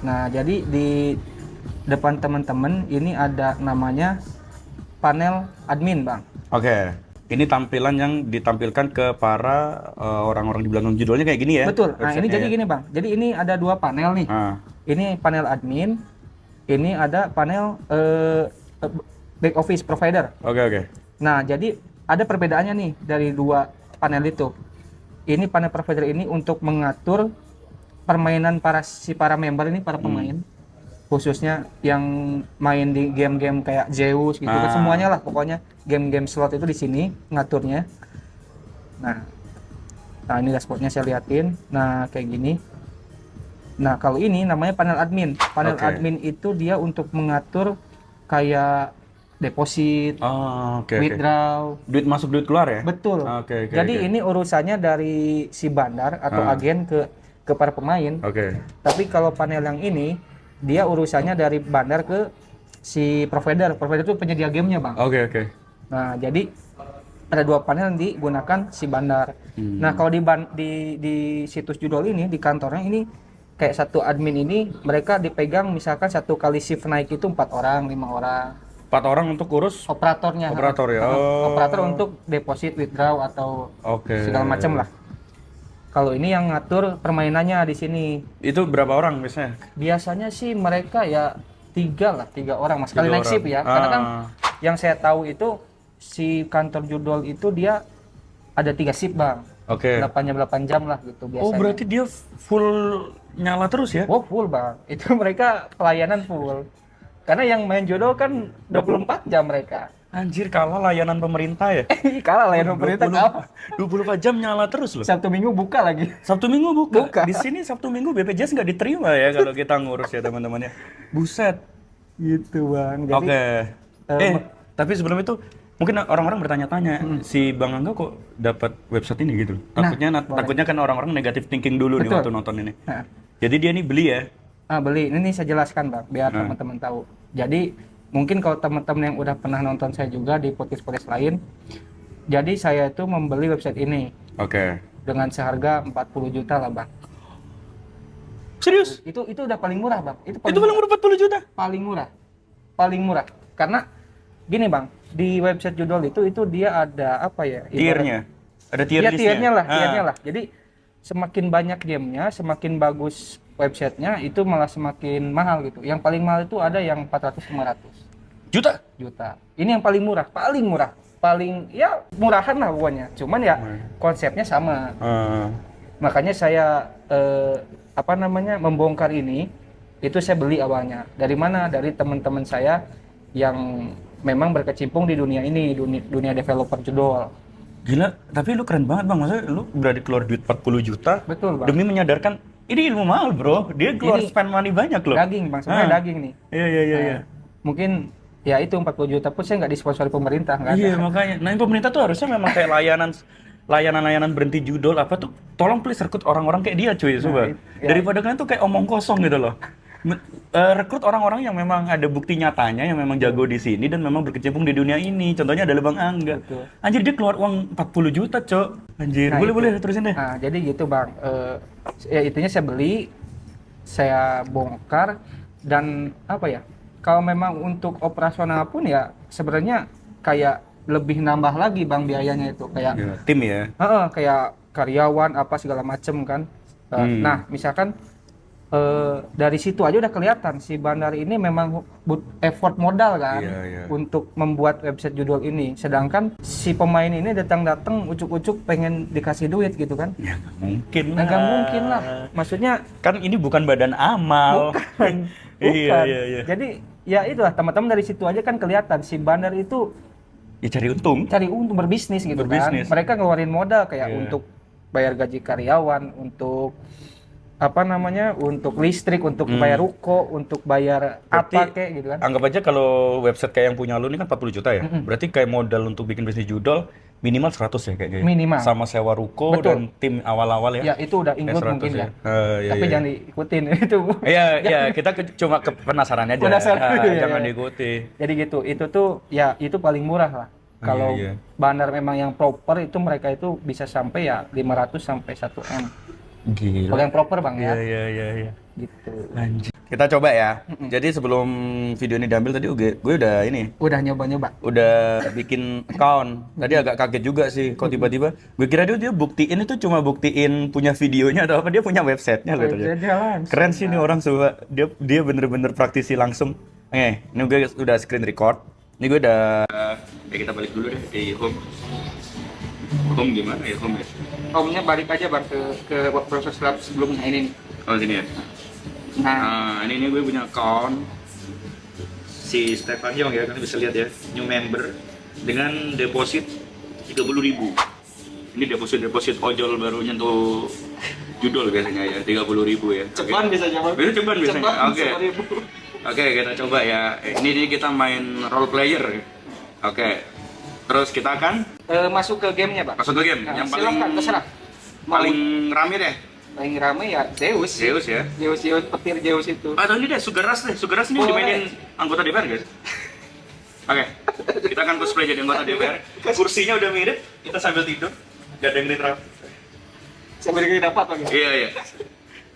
Nah, jadi di depan teman-teman ini ada namanya panel admin, Bang. Oke. Ini tampilan yang ditampilkan ke para orang-orang di belakang judulnya kayak gini ya? Betul. Nah, ini Websitenya jadi ya? gini, Bang. Jadi ini ada dua panel nih. Ah, Ini panel admin, ini ada panel back office provider. oke oke. Nah, jadi ada perbedaannya nih dari dua panel itu. Ini panel provider ini untuk mengatur permainan para member ini, para pemain. Khususnya yang main di game-game kayak Zeus gitu kan, semuanya lah pokoknya game-game slot itu di sini ngaturnya. Nah, ini dashboardnya saya liatin. Nah, kayak gini. Nah, kalau ini namanya panel admin. Panel Oke. admin itu dia untuk mengatur kayak deposit, Oh, oke oke. withdraw. Duit masuk duit keluar ya? Betul. Oke oke. Jadi oke. ini urusannya dari si bandar atau agen ke para pemain. Oke. Tapi kalau panel yang ini dia urusannya dari bandar ke si provider. Provider itu penyedia gamenya, Bang. Oke oke. Nah, jadi ada dua panel yang digunakan si bandar. Nah, kalau di situs judul ini, di kantornya ini kayak satu admin ini mereka dipegang misalkan satu kali shift naik itu 4 orang, 5 orang. 4 orang untuk urus Operatornya. operator ya. Oh. Operator untuk deposit, withdraw atau Oke. segala macam lah. Kalau ini yang ngatur permainannya di sini. Itu berapa orang biasanya? Biasanya sih mereka ya 3 orang mas, sekali 3 naik shift orang. ya. Karena kan Ah. yang saya tahu itu si kantor judul itu dia ada 3 shift, Bang. Oke. 8 jam lah gitu biasanya. Oh, berarti dia full nyala terus ya? Oh, full, Bang. Itu mereka pelayanan full. Karena yang main judul kan 24 jam mereka. Anjir, kalah layanan pemerintah ya? Kalah layanan pemerintah kalah. 24 jam nyala terus loh. Sabtu Minggu buka lagi. Sabtu Minggu buka. Buka. Di sini Sabtu Minggu BPJS nggak diterima ya kalau kita ngurus ya teman-teman ya. Buset. Gitu, Bang. Jadi Oke. Tapi sebelum itu mungkin orang-orang bertanya-tanya, si Bang Angga kok dapat website ini gitu? Takutnya kan orang-orang negatif thinking dulu nih Betul. waktu nonton ini. Nah, Jadi dia nih beli ya. beli. Ini saya jelaskan, Bang, biar teman-teman tahu. Jadi mungkin kalau teman-teman yang udah pernah nonton saya juga di podcast-podcast lain, jadi saya itu membeli website ini Oke. dengan seharga 40 juta lah, Bang. Serius? Itu udah paling murah, Bang. Itu paling murah 40 juta? paling murah. Paling murah. Karena gini, Bang, di website judul itu dia ada apa ya? Tiernya? Ada tier Ya, listnya? tiernya lah. Jadi semakin banyak gamenya, semakin bagus websitenya, itu malah semakin mahal gitu. Yang paling mahal itu ada yang 400-500 Juta? juta. Ini yang paling murah, paling ya murahan lah pokoknya. Cuman ya konsepnya sama. Makanya saya membongkar ini, itu saya beli awalnya. Dari mana? Dari teman-teman saya yang memang berkecimpung di dunia ini, dunia developer judul. Gila, tapi lu keren banget Bang. Maksudnya lu berani keluar duit 40 juta Betul, Bang. demi menyadarkan ini ilmu mahal, Bro. Dia keluar Ini spend money banyak loh. Daging, Bang, sebenarnya daging nih. Iya. Mungkin ya itu 40 juta pun saya nggak disponsori pemerintah, nggak ada. Iya, makanya. Nah, pemerintah tuh harusnya memang kayak layanan berhenti judul apa tuh, tolong please rekrut orang-orang kayak dia cuy, coba. Ya. Daripada kalian tuh kayak omong kosong gitu loh. Rekrut orang-orang yang memang ada bukti nyatanya, yang memang jago di sini dan memang berkecimpung di dunia ini. Contohnya adalah Bang Angga. Betul. Anjir, dia keluar uang 40 juta, Cok. Anjir, Nah, boleh terusin deh. Nah, jadi gitu, Bang. Ya itunya saya beli, saya bongkar, dan apa ya? Kalau memang untuk operasional pun ya sebenarnya kayak lebih nambah lagi, Bang, biayanya itu kayak Ya, tim ya. kayak karyawan apa segala macem kan. Nah, misalkan dari situ aja udah kelihatan si bandar ini memang effort modal kan Iya. untuk membuat website judul ini. Sedangkan si pemain ini datang-datang ucuk-ucuk pengen dikasih duit gitu kan. Ya nggak mungkin lah. Nggak mungkin lah. Maksudnya Kan ini bukan badan amal. bukan. Iya. Jadi ya itulah teman-teman, dari situ aja kan kelihatan si bandar itu Ya cari untung. cari untung, berbisnis gitu Berbisnis. kan. Mereka ngeluarin modal kayak Iya. untuk bayar gaji karyawan, untuk untuk listrik, untuk bayar ruko, untuk bayar Berarti apa kayak gitu kan. Anggap aja kalau website kayak yang punya lu ini kan 40 juta ya. Berarti kayak modal untuk bikin bisnis judul minimal 100 ya kayaknya. Minimal. Sama sewa ruko Betul. dan tim awal-awal ya. Ya itu udah include 100 mungkin ya. Iya, Tapi iya. jangan diikutin itu. Iya, kita cuma penasaran aja. Penasaran, iya, Jangan iya. diikuti. Jadi gitu. Itu tuh ya itu paling murah lah. Kalau Iya. bandar memang yang proper itu mereka itu bisa sampai ya 500 sampai 1 M. Gila. Kalau yang proper bang ya. Iya. Gitu. Anjir. Kita coba ya. Jadi sebelum video ini diambil tadi gue udah ini, Udah nyoba-nyoba. udah bikin account. Tadi agak kaget juga sih kok tiba-tiba. Gue kira dia buktiin itu cuma buktiin punya videonya atau apa, dia punya websitenya loh ternyata. Jalan. Keren sih nih orang coba. Dia bener-bener praktisi langsung. Ini gue udah screen record. Ini gue udah ya kita balik dulu deh di home. Home gimana ya home ya? Omnya balik aja bang ke proses lab sebelumnya ini nih. Oh sini ya. Nah, Nah, ini gue punya account si Stefan Yong ya, kalian bisa lihat ya, new member dengan deposit 30.000. Ini deposit ojol barunya tuh judul biasanya ya, 30.000 ya. ceban bisa coba. Bisa ceban biasanya. Ceban, Oke. 10.000. Oke, kita coba ya. Ini jadi kita main role player. Oke. Terus kita akan Masuk ke gamenya bang. masuk ke game. Nah, Yang silahkan, terserah. paling rame deh. Paling rame ya Zeus. Zeus ya. Zeus petir Zeus itu. Atau ini deh, Sugar Rush deh. Sugar Rush ini Boleh. dimainin anggota DPR guys. Oke, kita akan cosplay jadi anggota DPR. Kursinya udah mirip, kita sambil tidur. Gak ada yang ngetrap. Saya beri dapat bang. Iya.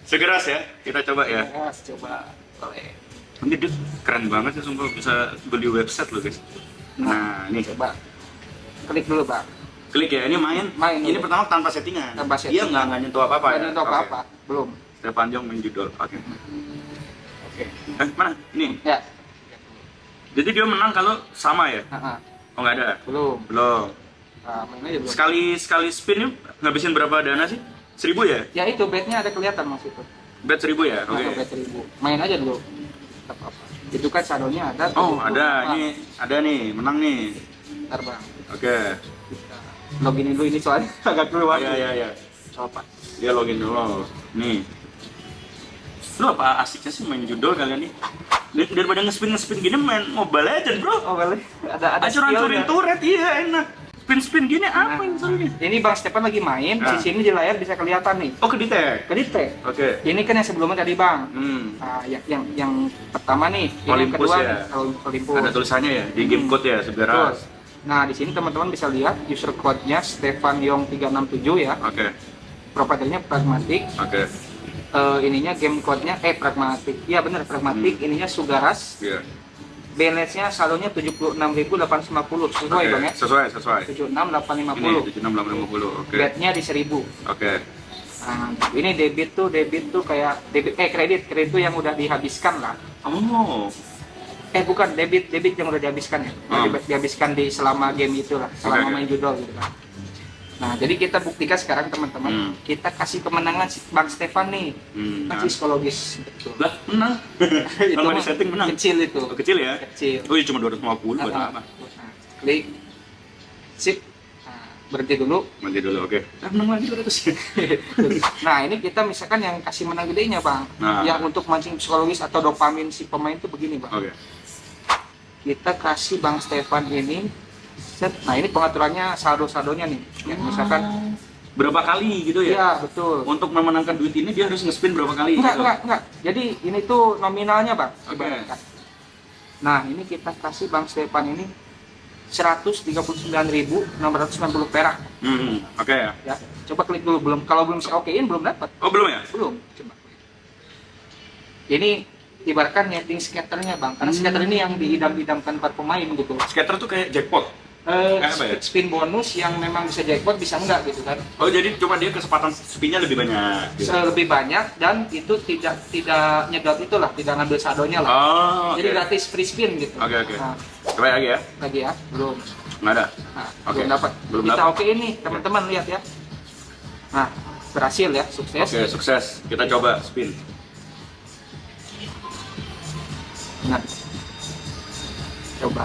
Sugar Rush ya, kita coba ya. Mas, coba. Boleh. Ini dia keren banget ya, sumpah bisa beli website loh guys. Nah, ini Coba. Klik dulu bang. klik ya, ini main. Main Ini dulu. pertama tanpa settingan. Tanpa Iya settingan. nggak nyentuh apa-apa ya. Nggak nyentuh Oke. apa-apa. Belum. Stefan Yong main judul. Oke. Oke. Mana? Ini. Ya. Jadi dia menang kalau sama ya? Nah, Oh nggak ada. belum. Belum. Main aja belum. Sekali spin yuk, ngabisin berapa dana sih? 1.000 ya? Ya itu bednya ada kelihatan mas itu. Bet 1.000 ya? Oke. Nah, bed 1000. Main aja dulu. Tetap apa. Itu kan shadownya ada. Oh 70. ada, ini ada nih, menang nih. Ntar bang. Oke. Kita login dulu ini soalnya agak keluar. Iya. Coba. Dia login dulu. Nih. Lu apa asiknya sih main judul kalian nih? Daripada ngespin gini main Mobile Legends bro. Oh boleh. Ada Acur-ancurin skillnya. turret, iya enak. Spin gini apa yang serunya? Ini Bang Stefan lagi main, Nah. di sini di layar bisa kelihatan nih. Oh kedetek. Kedite. Oke. Ini kan yang sebelumnya tadi Bang. Hmm. Yang pertama nih, ini yang Olympus kedua ya. nih, Olympus. Ada tulisannya ya di game code ya, Betul. seberas. Nah, di sini teman-teman bisa lihat user code-nya Stefan Yong 367 ya. Oke. Providernya Pragmatic. Oke. Ininya game code-nya Pragmatic. Iya benar Pragmatic, ininya Sugaras. Iya. Balance-nya saldonya 76.850. Sesuai Oke. Bang ya. Sesuai. 76.850. Ini 7650. Oke. Bet-nya di 1000. Oke. Nah, ini debit tuh kayak kredit tuh yang udah dihabiskan lah. Oh. Bukan debit yang udah dihabiskan ya. Dihabiskan di selama game itu lah, selama Oke. main judul gitu kan. Nah, jadi kita buktikan sekarang teman-teman, kita kasih kemenangan si Bang Stefan nih. Kasih psikologis betul. Lah, menang. Itu Kalau mah di setting menang. Kecil itu. Oh, kecil ya? Kecil. Oh, iya cuma 250 buat Nah, apa? klik. Sip. Nah, berhenti dulu. Nanti dulu, oke. Menang lagi 200. Nah, ini kita misalkan yang kasih menang gedenya, Bang. Nah. Yang untuk mancing psikologis atau dopamin si pemain tuh begini, Bang. Oke. Kita kasih Bang Stefan ini set. Nah, ini pengaturannya saldo-saldonya nih. Ya, misalkan Berapa kali gitu ya? iya, betul. Untuk memenangkan duit ini dia harus nge-spin berapa kali gitu? Enggak. Jadi ini tuh nominalnya, Bang. Oke. Ibaratkan. Nah, ini kita kasih Bang Stefan ini 139.690 perak Oke ya. ya. Coba klik dulu kalau belum saya okein belum dapat. Oh, belum ya? Belum. Coba. Ini ibaratkan netting scatternya Bang. Karena scatter ini yang diidam-idamkan para pemain gitu. Scatter tuh kayak jackpot. Kayak apa ya? Spin bonus yang memang bisa jackpot bisa enggak gitu kan. Oh, jadi cuma dia kesempatan spinnya lebih banyak gitu. Lebih banyak dan itu tidak nyedot itulah, tidak ngambil saldonya lah. Oh, oke. Jadi gratis free spin gitu. Oke. Nah, Coba lagi ya. lagi ya, belum. Nggak ada. Nah, Oke. belum dapat. Belum Kita dapat. oke ini teman-teman lihat ya. Nah, berhasil ya, sukses. Oke, sukses. Kita coba spin. Nah, coba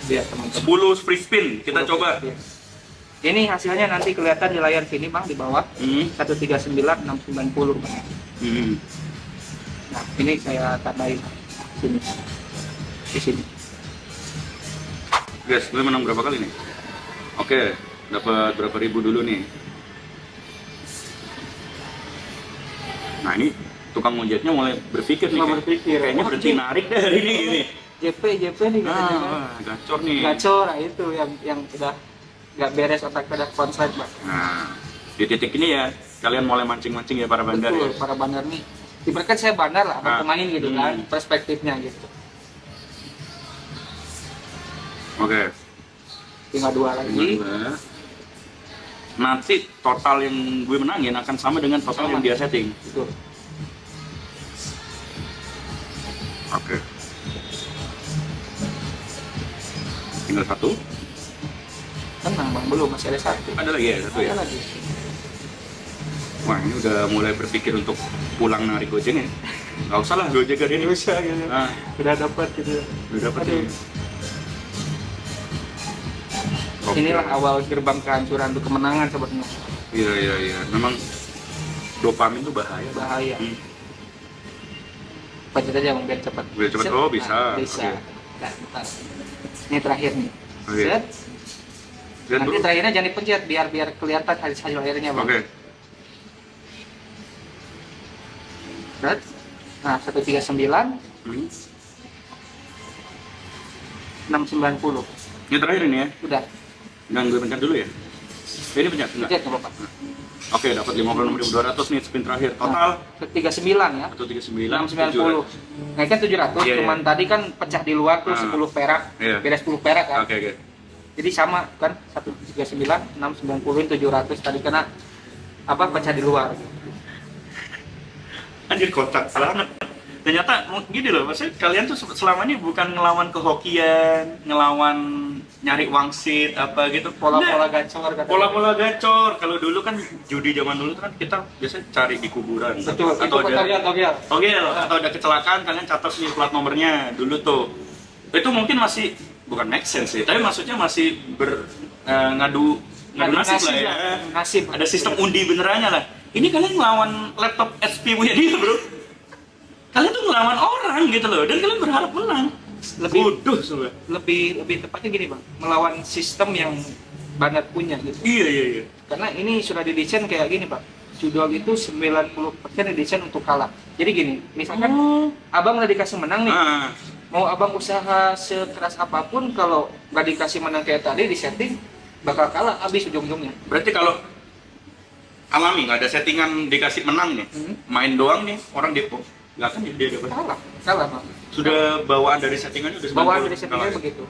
lihat teman-teman. 10 free spin. Kita coba. Ini hasilnya nanti kelihatan di layar sini Bang di bawah. Hmm. 139.690 Bang. Hmm. Nah, ini saya tandain sini. Di sini. Guys, gue menang berapa kali nih? Oke, dapat berapa ribu dulu nih? Nah, ini tukang ojeknya mulai berpikir nih. Mulai berpikir. Kayaknya berhenti narik deh hari ini gini. JP nih katanya kan. Wah, gacor nih. Gacor, nah itu yang udah nggak beres otak pada konslet Bang. Nah, di titik ini ya, kalian mulai mancing-mancing ya para bandar Betul, ya. para bandar nih. Ibaratkan saya bandar lah, Ah. pemain gitu kan, perspektifnya gitu. Oke. Tinggal 2 lagi. Dua. Nanti total yang gue menangin akan sama dengan total Sama. yang dia setting. Betul. Oke. Tinggal 1. Tenang bang, belum, masih ada 1. Ada lagi ya 1 ya. Ada lagi. Wah ini udah mulai berpikir untuk pulang narik gojek ya. Gak usah lah gojek ini. Bisa gitu. Nah, Udah dapat gitu. udah dapat Aduh. ya. Oke. Inilah awal gerbang kehancuran untuk kemenangan sebenarnya. Iya. Memang dopamin tuh bahaya. Bahaya. Hmm. Pencet aja bang, biar cepat. Biar cepat, Set. oh, bisa. Nah, bisa. Oke. Nah, bentar. Ini terakhir nih. Oke. Set. Lihat Nanti dulu. terakhirnya jangan dipencet biar kelihatan hasil akhirnya bang. Oke. Set. Nah, 139, Hmm. 690. Ini terakhir ini ya. Udah. Yang gue pencet dulu ya. Ini pencet enggak? Pencet nggak apa-apa. Oke, dapat 56.200 nih spin terakhir. Total 39 ya. 139 690. Nah, kan 700, Iya, cuman tadi kan pecah di luar tuh Ah. 10 perak. Iya. Beda 10 perak kan. Oke. Jadi sama kan 139, 690, 700 tadi kena apa pecah di luar. Anjir kotak banget. Ternyata gini loh, maksudnya kalian tuh selama ini bukan ngelawan kehokian, ngelawan nyari wangsit apa gitu. Pola-pola Nggak. gacor kata. Pola-pola gacor. Kalau dulu kan judi zaman dulu kan kita biasanya cari di kuburan. Betul, itu atau ada togel. Oke, atau ada kecelakaan kalian catat nih plat nomornya dulu tuh. Itu mungkin masih bukan make sense sih, tapi maksudnya masih ngadu nasib lah ya. Nasib. Ada sistem undi benerannya lah. Ini kalian ngelawan laptop HP punya dia bro. Kalian tuh ngelawan orang gitu loh, dan kalian berharap menang. Lebih Bodoh sebenarnya. lebih tepatnya gini bang, melawan sistem yang Bandar punya gitu. Iya. Karena ini sudah didesain kayak gini pak. Judul itu 90% didesain untuk kalah. Jadi gini, misalkan abang udah dikasih menang nih, Ah, mau abang usaha sekeras apapun, kalau nggak dikasih menang kayak tadi di setting, bakal kalah habis ujung-ujungnya. berarti kalau alami nggak ada settingan dikasih menang nih, main doang nih orang Depok, nggak akan dia dapat. Kalah bang. Sudah bawaan dari settingannya udah Bawaan 90 dari settingnya kalah. begitu.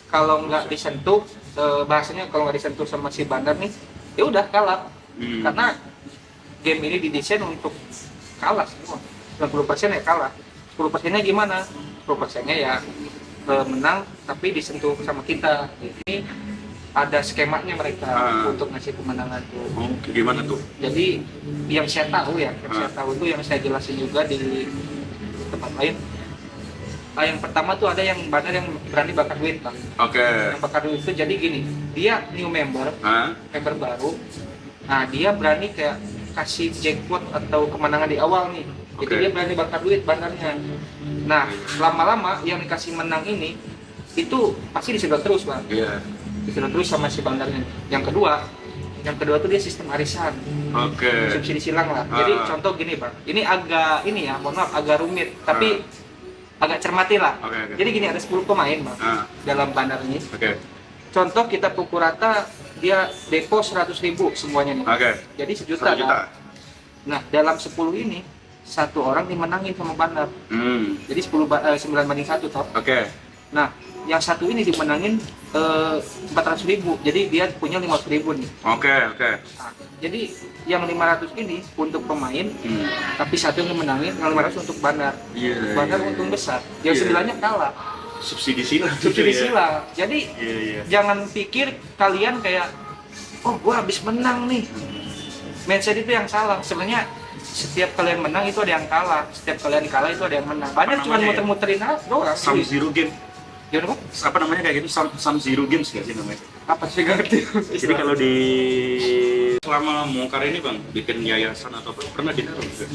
Kalau nggak disentuh, bahasanya kalau nggak disentuh sama si Bandar nih, ya udah kalah. Karena game ini didesain untuk kalah semua. 90% ya kalah. 10%-nya gimana? 10%-nya ya menang tapi disentuh sama kita. Ini ada skemanya mereka untuk ngasih kemenangan tuh. Oh, gimana tuh? Jadi yang saya tahu ya, yang saya tahu itu yang saya jelasin juga di tempat lain. Yang pertama tuh ada yang Bandar yang berani bakar duit bang. Oke. Yang bakar duit itu jadi gini, dia new member, member baru. Nah dia berani kayak kasih jackpot atau kemenangan di awal nih. Jadi Oke. dia berani bakar duit bandarnya. Nah lama-lama yang dikasih menang ini itu pasti disedot terus bang. Iya. Disedot terus sama si bandarnya. Yang kedua tuh dia sistem arisan. Oke. Subsidi silang lah. Jadi contoh gini bang, ini agak ini ya, mohon maaf agak rumit, tapi agak cermati lah. Oke. Jadi gini ada 10 pemain bang dalam bandar ini. Oke. Contoh kita pukul rata dia depo 100.000 semuanya nih. Oke. Jadi 1 juta. 1 juta. Kan? Nah dalam 10 ini satu orang dimenangin sama bandar. Jadi 9 banding 1 toh. Oke. Nah yang satu ini dimenangin 400.000. Jadi dia punya 500.000 nih. Oke. Nah, jadi yang 500 ini untuk pemain, tapi satu yang menangin, yang 500 untuk bandar. Iya. Bandar untung besar. Yang 9-nya kalah. Subsidi silang. Subsidi gitu ya? silang. Jadi Iya. jangan pikir kalian kayak, oh gua habis menang nih. Mindset itu yang salah. Sebenarnya setiap kalian menang itu ada yang kalah. Setiap kalian kalah itu ada yang menang. Bandar cuma namanya ya? muter-muterin doang. Sum Zero Game. Gimana bang? Apa namanya kayak gitu? Sum Zero Games nggak sih namanya? Apa sih gak ngerti? Jadi kalau di selama Mongkar ini bang, bikin yayasan atau apa, pernah diteror juga?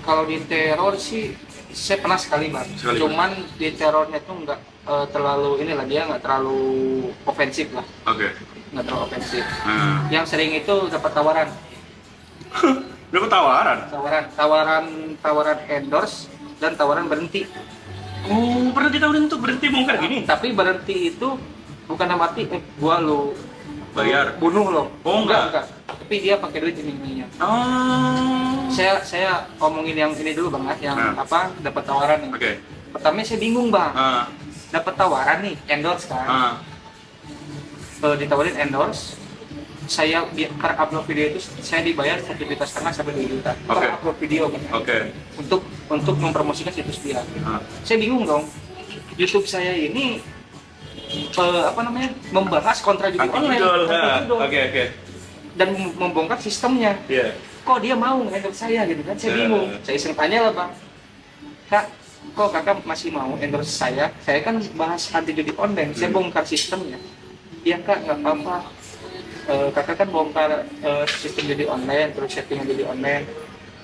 Kalau di teror sih saya pernah sekali bang. Sekali, Cuman di terornya tuh nggak terlalu inilah, dia nggak terlalu ofensif lah, Oke. nggak terlalu ofensif. Nah. Yang sering itu dapat tawaran, Dapat tawaran? tawaran endorse dan tawaran berhenti. Oh, pernah ditawarin untuk berhenti Mongkar gini? Tapi berhenti itu bukan dalam arti gua lu Bayar? bunuh loh. Oh, enggak. Tapi dia pakai duit ini. Oh. Saya omongin yang ini dulu bang ya, yang apa dapat tawaran nih. Oke. Pertama saya bingung bang, Ah. dapat tawaran nih endorse kan. Ah. Ditawarin endorse, saya per upload video itu saya dibayar 1,5 juta sampai 2 juta Oke. per upload video kan. Oke. Untuk mempromosikan situs dia. Ah. Saya bingung dong, YouTube saya ini membahas kontra judi online, kontra judul. Oke. Dan membongkar sistemnya. Iya. Kok dia mau endorse saya gitu kan? Saya bingung. Saya iseng tanya lah bang, kak, kok kakak masih mau endorse saya? Saya kan bahas anti judi online, saya bongkar sistemnya. Iya kak, nggak apa-apa. Kakak kan bongkar sistem judi online, terus settingan judi online.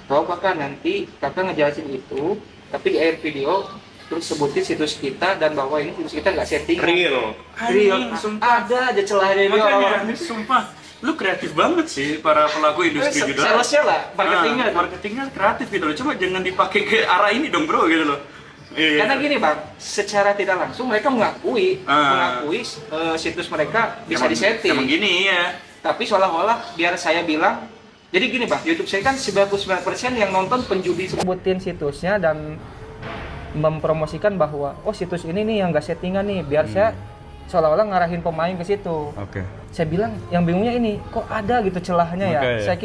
Kalau kakak nanti kakak ngejelasin itu, tapi di akhir video terus sebutin situs kita dan bahwa ini situs kita nggak setting. Real. Ada aja celahnya ini orang-orang. Makanya, sumpah, lu kreatif banget sih para pelaku industri judi. Salesnya lah, marketingnya. Marketingnya kreatif gitu loh. Coba jangan dipakai ke arah ini dong bro gitu loh. Iya. Karena gini bang, secara tidak langsung mereka mengakui situs mereka bisa disetting. Emang gini ya. Tapi seolah-olah biar saya bilang, jadi gini bang, YouTube saya kan 99% yang nonton penjudi. Sebutin situsnya dan mempromosikan bahwa situs ini nih yang nggak settingan nih, biar saya seolah-olah ngarahin pemain ke situ. Oke. Saya bilang yang bingungnya ini, kok ada gitu celahnya ya. Saya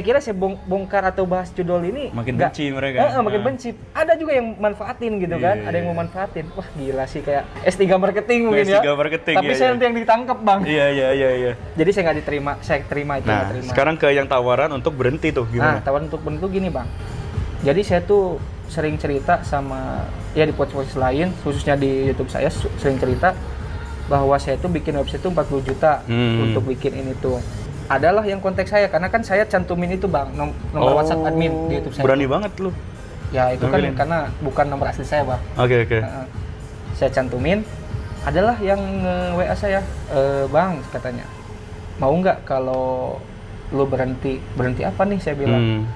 kira saya bongkar atau bahas judul ini Makin benci mereka. Makin benci. Ada juga yang manfaatin gitu kan, ada yang mau manfaatin. Wah gila sih, kayak S3 marketing mungkin ya. S3 marketing. Tapi saya nanti yang ditangkap bang. Iya. Jadi saya nggak diterima, saya terima itu. Nah, terima. sekarang ke yang tawaran untuk berhenti tuh gimana? Nah, tawaran untuk berhenti tuh gini bang. Jadi saya tuh sering cerita sama ya di podcast lain, khususnya di YouTube saya sering cerita bahwa saya tuh bikin website tuh 40 juta untuk bikin ini tuh. Adalah yang kontak saya karena kan saya cantumin itu bang nomor WhatsApp admin di YouTube saya. Berani banget lu. Ya itu kan karena bukan nomor asli saya bang. Oke. Saya cantumin. Adalah yang WA saya, bang katanya, mau nggak kalau lu berhenti apa nih saya bilang.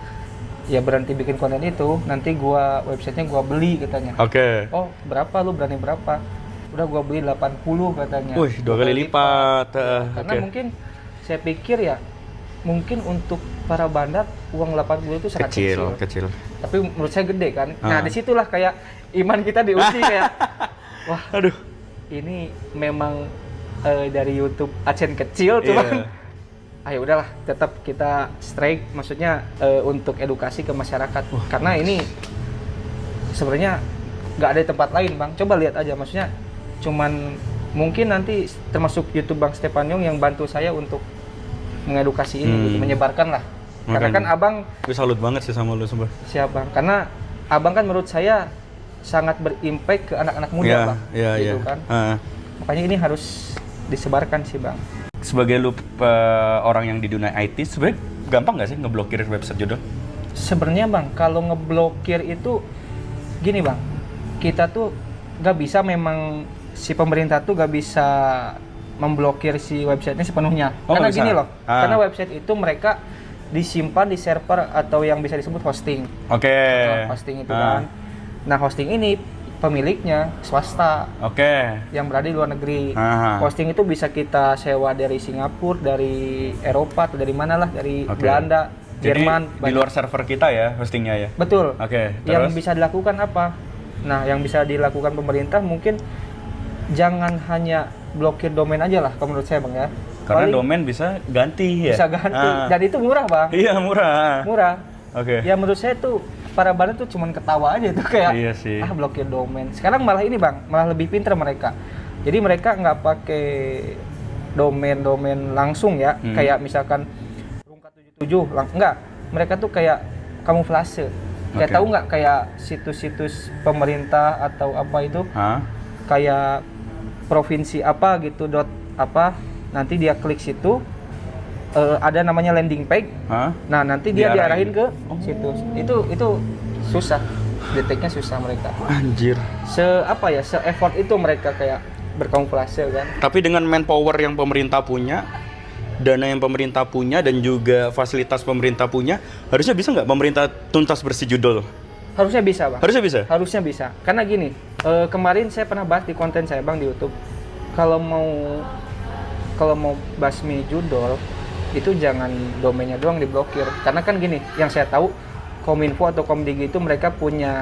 Ya berhenti bikin konten itu, nanti websitenya gua beli katanya. Oke. Oh berapa lu berani berapa? Udah gua beli 80 katanya. Wih, 2 kali lipat. Karena mungkin saya pikir ya, mungkin untuk para bandar uang 80 itu sangat kecil. Tapi menurut saya gede kan. Nah disitulah kayak iman kita diuji kayak, wah, aduh, ini memang dari YouTube AdSense kecil cuman. Ayo udahlah, tetap kita strike, maksudnya untuk edukasi ke masyarakat. Karena ini sebenarnya nggak ada di tempat lain bang. Coba lihat aja, maksudnya cuman mungkin nanti termasuk YouTube Bang Stefan Yong yang bantu saya untuk mengedukasi ini, gitu, menyebarkan lah. Karena kan abang, gue salut banget sih sama lu sumpah. Siap bang, karena abang kan menurut saya sangat berimpact ke anak-anak muda bang, gitu kan. Makanya ini harus disebarkan sih bang. Sebagai lu orang yang di dunia IT, sebenarnya gampang nggak sih ngeblokir website judul? Sebenarnya bang, kalau ngeblokir itu gini bang, kita tuh nggak bisa, memang si pemerintah tuh nggak bisa memblokir si websitenya sepenuhnya. Karena gini loh, karena website itu mereka disimpan di server atau yang bisa disebut hosting. Hosting itu kan. Nah hosting ini pemiliknya swasta, yang berada di luar negeri. Hosting itu bisa kita sewa dari Singapura, dari Eropa, atau dari mana lah, dari Belanda, Jerman. Jadi di luar server kita ya hostingnya ya? Betul. Terus? Yang bisa dilakukan apa? Nah, yang bisa dilakukan pemerintah mungkin jangan hanya blokir domain aja lah, kalau menurut saya bang ya. Karena domain bisa ganti ya? Bisa ganti, dan itu murah bang. Iya murah. Ya menurut saya tuh para bandar tuh cuman ketawa aja tuh kayak, iya sih. Blokir domain. Sekarang malah ini bang, malah lebih pintar mereka. Jadi mereka nggak pakai domain langsung ya, kayak misalkan rungkat 77, enggak. Mereka tuh kayak kamuflase. Kayak tahu nggak kayak situs-situs pemerintah atau apa itu, kayak provinsi apa gitu nanti dia klik situ. Ada namanya landing page. Nah, nanti dia diarahin ke situs. Itu susah. Deteknya susah mereka. Anjir. Se-effort itu mereka kayak berkamuflase kan. Tapi dengan manpower yang pemerintah punya, dana yang pemerintah punya, dan juga fasilitas pemerintah punya, harusnya bisa nggak pemerintah tuntas bersih judul? Harusnya bisa, Bang. Harusnya bisa? Karena gini, kemarin saya pernah bahas di konten saya, Bang, di YouTube. Kalau mau kalau mau basmi judul itu jangan domainnya doang diblokir, karena kan gini, yang saya tahu Kominfo atau Komdigi itu mereka punya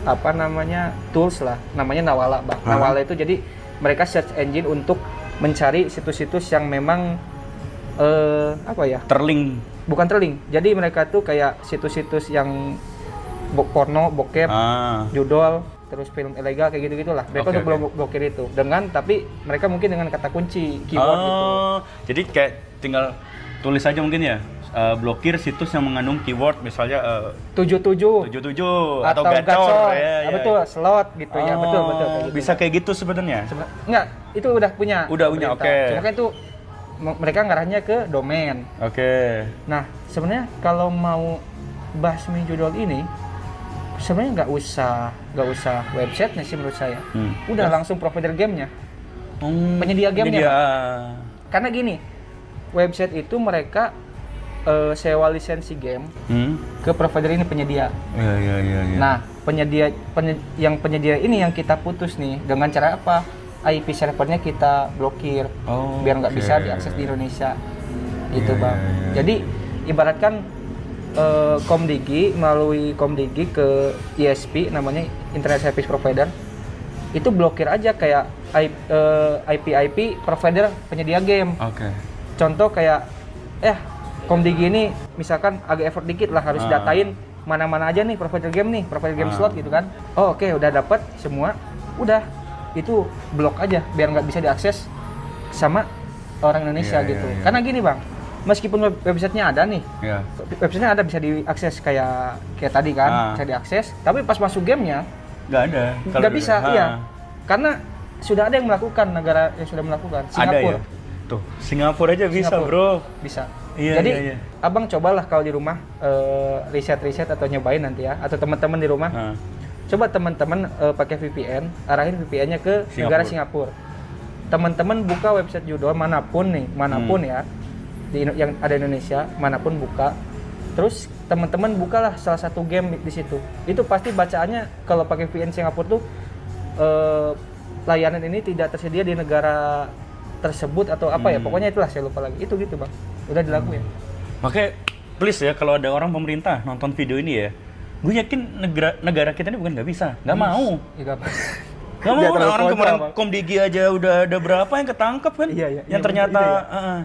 apa namanya tools lah, namanya Nawala bang. Nawala itu jadi mereka search engine untuk mencari situs-situs yang memang apa ya, Terlink. bukan terlink, jadi mereka tuh kayak situs-situs yang porno, bokep, judul, terus film ilegal kayak gitu-gitulah. Mereka untuk blokir itu dengan, tapi mereka mungkin dengan kata kunci keyword gitu. Jadi kayak tinggal tulis aja mungkin ya, blokir situs yang mengandung keyword misalnya 77 atau gacor ya, betul, slot gitu ya, betul kayak gitu. Bisa kayak gitu sebenarnya. Enggak, itu udah punya. Udah punya, oke. Cuma kan itu mereka ngarahnya ke domain. Oke. Nah, sebenarnya kalau mau basmi judul ini sebenarnya nggak usah websitenya sih menurut saya. Udah langsung provider gamenya, penyedia gamenya. Karena gini, website itu mereka sewa lisensi game ke provider ini penyedia. Iya. Nah, penyedia ini yang kita putus nih, dengan cara apa? IP servernya kita blokir biar nggak bisa diakses di Indonesia, gitu bang. Jadi ibaratkan Komdigi melalui Komdigi ke ISP namanya Internet Service Provider itu blokir aja kayak IP provider penyedia game. Contoh kayak Komdigi ini misalkan agak effort dikit lah, harus datain mana-mana aja nih provider game slot gitu kan. Oke, udah dapat semua, udah itu blok aja biar nggak bisa diakses sama orang Indonesia gitu. Karena gini bang, meskipun websitenya ada nih, websitenya ada bisa diakses kayak tadi kan, bisa diakses, tapi pas masuk gamenya nggak bisa, iya, karena sudah ada yang melakukan, negara yang sudah melakukan, Singapura. Ada ya? Tuh, Singapura aja bisa bro. Bisa. Jadi abang cobalah kalau di rumah riset atau nyobain nanti ya, atau teman-teman di rumah. Coba teman-teman pakai VPN, arahin VPN-nya ke negara Singapura. Teman-teman buka website judul manapun ya, yang ada di Indonesia, manapun buka. Terus teman-teman bukalah salah satu game di situ. Itu pasti bacaannya kalau pakai VPN Singapura tuh layanan ini tidak tersedia di negara tersebut atau apa ya. Pokoknya itulah, saya lupa lagi. Itu gitu, Bang. Udah dilakuin. Makanya please ya, kalau ada orang pemerintah nonton video ini ya, gue yakin negara kita ini bukan nggak bisa, nggak mau. Nggak mau, orang kemarin Komdigi aja udah ada berapa yang ketangkep kan? Yang ternyata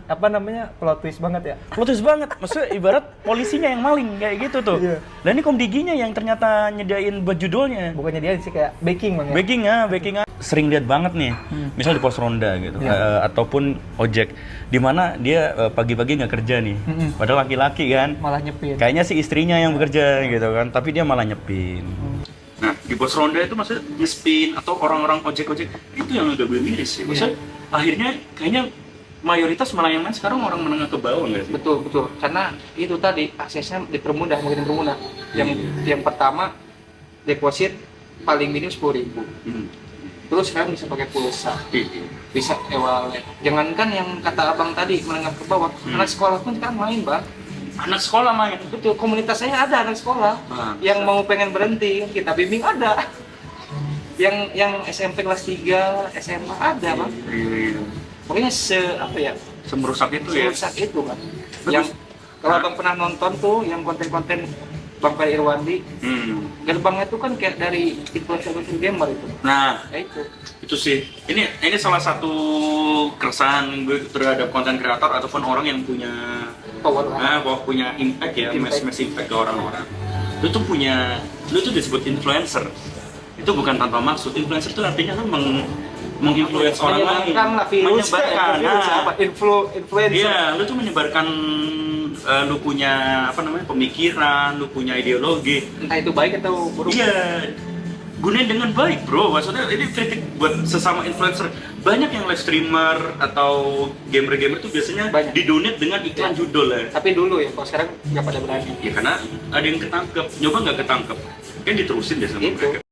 apa namanya, plot twist banget ya? Plot twist banget, maksudnya ibarat polisinya yang maling kayak gitu tuh. Dan ini Komdiginya yang ternyata nyediain buat judulnya. Bukannya dia sih kayak backing bang ya? Backing. Sering lihat banget nih, misal di pos ronda gitu, ataupun ojek, di mana dia pagi-pagi nggak kerja nih, padahal laki-laki kan, malah nyepin. Kayaknya sih istrinya yang bekerja gitu kan, tapi dia malah nyepin. Nah, di pos ronda itu maksudnya nyespin atau orang-orang ojek-ojek itu yang udah boleh miris sih. Maksudnya akhirnya kayaknya mayoritas malah yang main sekarang orang menengah ke bawah nggak sih? Betul. Karena itu tadi aksesnya dipermudah, makin dipermudah. Yang pertama deposit paling minim 10.000. Terus sekarang bisa pakai pulsa, bisa e-wallet. Jangankan yang kata abang tadi menengah ke bawah, anak sekolah pun sekarang main bang. Anak sekolah main? Betul, komunitas saya ada anak sekolah yang mau pengen berhenti, kita bimbing ada. Yang SMP kelas 3, SMA ada bang. Pokoknya semerusak itu ya? Semerusak itu bang. Yang kalau abang pernah nonton tuh, yang konten-konten Bang Ferry Irwandi, gerbangnya itu kan kayak dari influencer gamer itu. Nah, ya itu sih. Ini salah satu keresahan gue terhadap konten kreator ataupun orang yang punya punya impact ya, mass impact ke orang-orang. Lu tuh disebut influencer. Itu bukan tanpa maksud. Influencer itu artinya lu menginfluence orang lain, menyebarkan. Influencer. Iya, lu tuh menyebarkan lu punya pemikiran, lu punya ideologi. Entah itu baik atau buruk. Iya. Gunain dengan baik, bro. Maksudnya ini kritik buat sesama influencer. Banyak yang live streamer atau gamer-gamer tuh biasanya didonate dengan iklan judul ya. Tapi dulu ya, kalau sekarang nggak pada berani. Ya karena ada yang ketangkep, nyoba nggak ketangkep, kan diterusin deh sama mereka.